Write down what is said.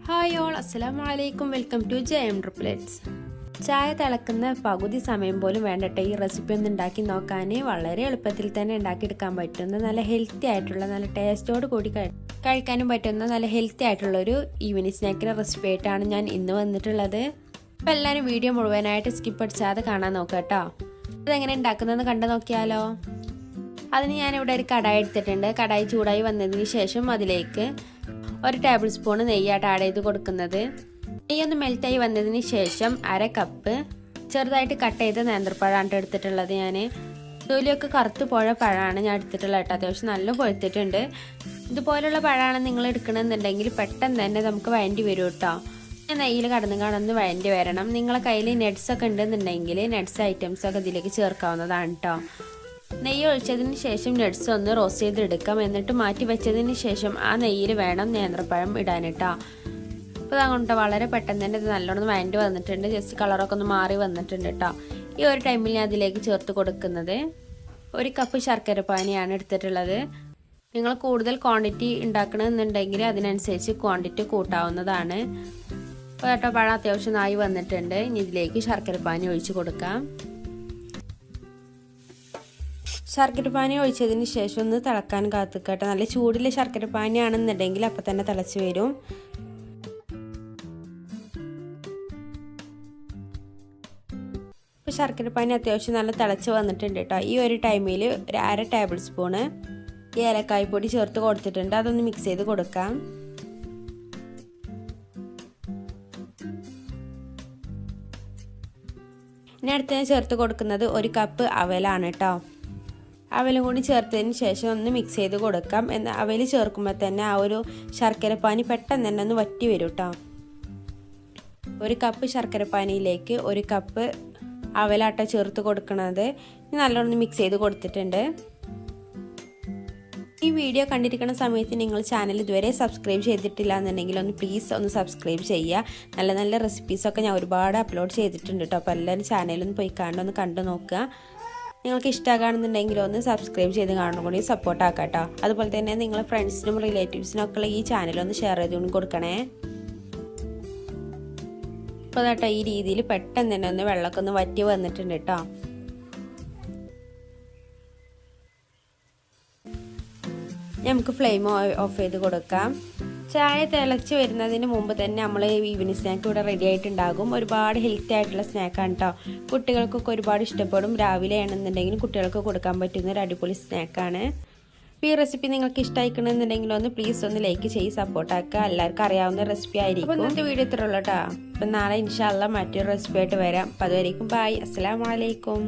Hi all, അസ്സലാമു അലൈക്കും. Welcome to JM triplets. ചായ തിളക്കുന്ന പകുതി സമയം പോലും വേണ്ടട്ടെ ഈ റെസിപ്പി ഒന്ന് ഉണ്ടാക്കി നോക്കാൻ. വളരെ എളുപ്പത്തിൽ തന്നെ ഉണ്ടാക്കിയെടുക്കാൻ പറ്റുന്ന നല്ല ഹെൽത്തി ആയിട്ടുള്ള, നല്ല ടേസ്റ്റോട് കൂടി കഴിക്കാനും പറ്റുന്ന നല്ല ഹെൽത്തി ആയിട്ടുള്ളൊരു ഈവനിങ് സ്നാക്കിൻ്റെ റെസിപ്പി ആയിട്ടാണ് ഞാൻ ഇന്ന് വന്നിട്ടുള്ളത്. അപ്പോൾ എല്ലാവരും വീഡിയോ മുഴുവനായിട്ട് സ്കിപ്പ് അടിച്ചാതെ കാണാൻ നോക്കാം കേട്ടോ. ഇതെങ്ങനെ ഉണ്ടാക്കുന്നതെന്ന് കണ്ടു നോക്കിയാലോ. അതിന് ഞാനിവിടെ ഒരു കടായി എടുത്തിട്ടുണ്ട്. കടായി ചൂടായി വന്നതിന് ശേഷം അതിലേക്ക് 1 ടേബിൾ സ്പൂൺ നെയ്യായിട്ട് ആഡ് ചെയ്ത് കൊടുക്കുന്നത്. നെയ്യൊന്ന് മെൽറ്റായി വന്നതിന് ശേഷം 1/2 കപ്പ് ചെറുതായിട്ട് കട്ട് ചെയ്ത നേന്ത്രപ്പഴമാണ് എടുത്തിട്ടുള്ളത്. ഞാൻ തൊലിയൊക്കെ കറുത്ത് പോയ പഴമാണ് ഞാൻ എടുത്തിട്ടുള്ളത് കേട്ടോ. അത്യാവശ്യം നല്ല പൊഴുത്തിട്ടുണ്ട്. ഇതുപോലുള്ള പഴമാണ് നിങ്ങൾ എടുക്കണമെന്നുണ്ടെങ്കിൽ പെട്ടെന്ന് തന്നെ നമുക്ക് വേണ്ടി വരും കേട്ടോ. നെയ്യിൽ കടന്ന് വേണ്ടി വരണം. നിങ്ങളെ കയ്യിൽ നട്ട്സൊക്കെ ഉണ്ടെന്നുണ്ടെങ്കിൽ നട്ട്സ് ഐറ്റംസൊക്കെ ഇതിലേക്ക് ചേർക്കാവുന്നതാണ് കേട്ടോ. നെയ്യ് ഒഴിച്ചതിന് ശേഷം നട്ട്സ് ഒന്ന് റോസ്റ്റ് ചെയ്തെടുക്കാം. എന്നിട്ട് മാറ്റി വെച്ചതിന് ശേഷം ആ നെയ്യിൽ വേണം നേന്ത്രപ്പഴം ഇടാനിട്ടോ. അപ്പോൾ അതുകൊണ്ട് വളരെ പെട്ടെന്ന് തന്നെ ഇത് നല്ലോണം വഴണ്ടി വന്നിട്ടുണ്ട്. ജസ്റ്റ് കളറൊക്കെ ഒന്ന് മാറി വന്നിട്ടുണ്ട് കേട്ടോ. ഈ ഒരു ടൈമിൽ ഞാൻ അതിലേക്ക് ചേർത്ത് കൊടുക്കുന്നത് 1 കപ്പ് ശർക്കര പാനിയാണ് എടുത്തിട്ടുള്ളത്. നിങ്ങൾ കൂടുതൽ ക്വാണ്ടിറ്റി ഉണ്ടാക്കണമെന്നുണ്ടെങ്കിൽ അതിനനുസരിച്ച് ക്വാണ്ടിറ്റി കൂട്ടാവുന്നതാണ്. അപ്പോൾ കേട്ടോ, പഴം അത്യാവശ്യം നായി വന്നിട്ടുണ്ട്. ഇനി ഇതിലേക്ക് ശർക്കര പാനി ഒഴിച്ച് കൊടുക്കാം. ശർക്കര പാനി ഒഴിച്ചതിന് ശേഷം ഒന്ന് തിളക്കാൻ കാത്തിക്കട്ടെ. നല്ല ചൂടിലെ ശർക്കര പാനിയാണെന്നുണ്ടെങ്കിൽ അപ്പം തന്നെ തിളച്ച് വരും. ഇപ്പോൾ ശർക്കര പാനി അത്യാവശ്യം നല്ല തിളച്ച് വന്നിട്ടുണ്ട് കേട്ടോ. ഈ ഒരു ടൈമിൽ ഒരു 1/2 ടേബിൾ സ്പൂണ് ഏലക്കായ് പൊടി ചേർത്ത് കൊടുത്തിട്ടുണ്ട്. അതൊന്ന് മിക്സ് ചെയ്ത് കൊടുക്കാം. ഇനി അടുത്ത് ഞാൻ ചേർത്ത് കൊടുക്കുന്നത് 1 കപ്പ് അവലാണ് കേട്ടോ. അവലും കൂടി ചേർത്തതിന് ശേഷം ഒന്ന് മിക്സ് ചെയ്ത് കൊടുക്കാം. അവൽ ചേർക്കുമ്പോൾ തന്നെ ആ ഒരു ശർക്കരപ്പാനി പെട്ടെന്ന് തന്നെ ഒന്ന് വറ്റി വരും കേട്ടോ. 1 കപ്പ് ശർക്കരപ്പാനിയിലേക്ക് 1 കപ്പ് അവലാട്ട ചേർത്ത് കൊടുക്കുന്നത്. നല്ലോണം മിക്സ് ചെയ്ത് കൊടുത്തിട്ടുണ്ട്. ഈ വീഡിയോ കണ്ടിരിക്കുന്ന സമയത്ത് നിങ്ങൾ ചാനൽ ഇതുവരെ സബ്സ്ക്രൈബ് ചെയ്തിട്ടില്ല എന്നുണ്ടെങ്കിൽ പ്ലീസ് ഒന്ന് സബ്സ്ക്രൈബ് ചെയ്യുക. നല്ല നല്ല റെസിപ്പീസൊക്കെ ഞാൻ ഒരുപാട് അപ്ലോഡ് ചെയ്തിട്ടുണ്ട് കേട്ടോ. അപ്പോൾ എല്ലാവരും ചാനലൊന്ന് പോയി ഒന്ന് കണ്ടു നോക്കുക. നിങ്ങൾക്ക് ഇഷ്ടമാണെന്നുണ്ടെങ്കിൽ ഒന്ന് സബ്സ്ക്രൈബ് ചെയ്ത് കാണുന്ന കൂടി സപ്പോർട്ട് ആക്കാം കേട്ടോ. അതുപോലെ തന്നെ നിങ്ങളെ ഫ്രണ്ട്സിനും റിലേറ്റീവ്സിനും ഒക്കെ ഈ ചാനലൊന്ന് ഷെയർ ചെയ്തുകൊണ്ട് കൊടുക്കണേ. ഇപ്പോൾ കേട്ടോ, ഈ രീതിയിൽ പെട്ടെന്ന് തന്നെ ഒന്ന് വെള്ളമൊക്കെ ഒന്ന് വറ്റി വന്നിട്ടുണ്ട് കേട്ടോ. നമുക്ക് ഫ്ലെയിം ഓഫ് ചെയ്ത് കൊടുക്കാം. ചായ തിളച്ച് വരുന്നതിന് മുമ്പ് തന്നെ നമ്മൾ ഈവനിങ് സ്നാക്ക് ഇവിടെ റെഡി ആയിട്ടുണ്ടാകും. ഒരുപാട് ഹെൽത്തി ആയിട്ടുള്ള സ്നാക്കാണ് കേട്ടോ. കുട്ടികൾക്കൊക്കെ ഒരുപാട് ഇഷ്ടപ്പെടും. രാവിലെ ആണെന്നുണ്ടെങ്കിൽ കുട്ടികൾക്ക് കൊടുക്കാൻ പറ്റുന്ന ഒരു അടിപൊളി സ്നാക്കാണ്. ഈ റെസിപ്പി നിങ്ങൾക്ക് ഇഷ്ടമായിക്കണമെന്നുണ്ടെങ്കിൽ പ്ലീസ് ഒന്ന് ലൈക്ക് ചെയ്ത് സപ്പോർട്ടാക്കുക. എല്ലാവർക്കും അറിയാവുന്ന റെസിപ്പി ആയിരിക്കും. അപ്പോൾ ഇന്നത്തെ വീഡിയോ ഇത്രയുള്ളൂ കേട്ടോ. അപ്പം നാളെ ഇൻഷാ അല്ലാഹ് മറ്റൊരു റെസിപ്പി ആയിട്ട് വരാം. അപ്പോൾ അതുവരേക്കും ബൈ. അസ്സലാമു അലൈക്കും.